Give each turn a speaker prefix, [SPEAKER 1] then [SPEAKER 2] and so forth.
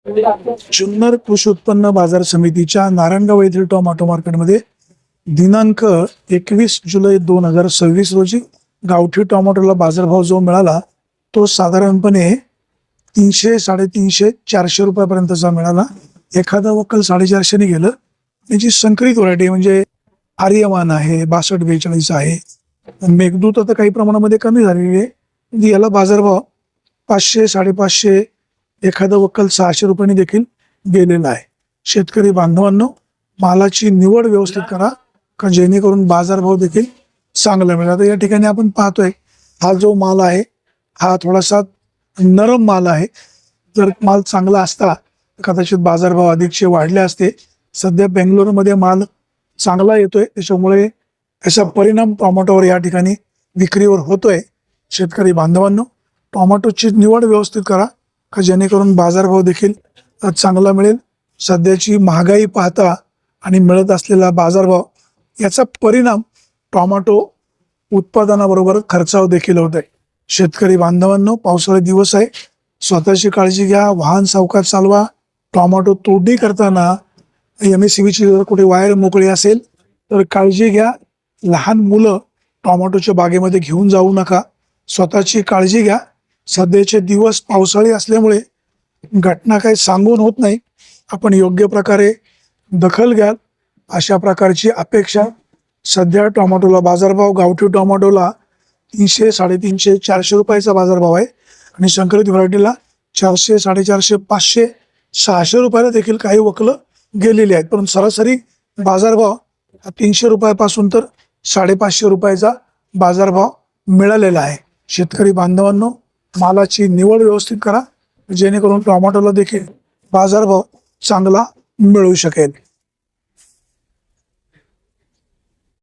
[SPEAKER 1] जुन्नर कृषी उत्पन्न बाजार समितीच्या नारायणगाव येथील टोमॅटो मार्केटमध्ये दिनांक 21 जुलै 2026 रोजी गावठी टोमॅटोला बाजारभाव जो मिळाला तो साधारणपणे 300, 350, 400 रुपयापर्यंतचा मिळाला. एखादा वक्कल 450 ने गेलं. त्याची संकरित व्हरायटी म्हणजे आर्यमान आहे, 6242 आहे. मेघदूत आता काही प्रमाणामध्ये कमी झालेली आहे. म्हणजे याला बाजारभाव 500, 550, एखादा वक्कल 600 रुपयांनी देखील गेलेला आहे. शेतकरी बांधवांनो, मालाची निवड व्यवस्थित करा का जेणेकरून बाजारभाव देखील चांगला मिळेल. आता या ठिकाणी आपण पाहतोय हा जो माल आहे हा थोडासा नरम माल आहे. जर माल चांगला असता कदाचित बाजारभाव अधिकचे वाढले असते. सध्या बेंगलोरमध्ये माल चांगला येतोय, त्याच्यामुळे त्याचा परिणाम टोमॅटोवर या ठिकाणी विक्रीवर होतोय. शेतकरी बांधवांनो, टोमॅटोची निवड व्यवस्थित करा का जेणेकरून बाजारभाव देखील चांगला मिळेल. सध्याची महागाई पाहता आणि मिळत असलेला बाजारभाव याचा परिणाम टोमॅटो उत्पादनाबरोबर खर्चावर देखील होत आहे. शेतकरी बांधवांनो, पावसाळी दिवस आहे, स्वतःची काळजी घ्या, वाहन सावकाश चालवा. टोमॅटो तोडणी करताना MSCBची जर कुठे वायर मोकळी असेल तर काळजी घ्या. लहान मुलं टोमॅटोच्या बागेमध्ये घेऊन जाऊ नका. स्वतःची काळजी घ्या. सध्याचे दिवस पावसाळी असल्यामुळे घटना काही सांगून होत नाही. आपण योग्य प्रकारे दखल घ्याल अशा प्रकारची अपेक्षा. सध्या टोमॅटोला बाजारभाव गावठी टोमॅटोला 300, 350, 400 रुपयाचा बाजारभाव आहे आणि संकरित व्हरायटीला 400, 450, 500, 600 रुपयाला देखील काही वकलं गेलेली आहेत. पण सरासरी बाजारभाव 300 रुपयापासून तर 550 रुपयाचा बाजारभाव मिळालेला आहे. शेतकरी बांधवांनो, मालाची निवड व्यवस्थित करा जेणेकरून टोमॅटोला देखील बाजारभाव चांगला मिळू शकेल.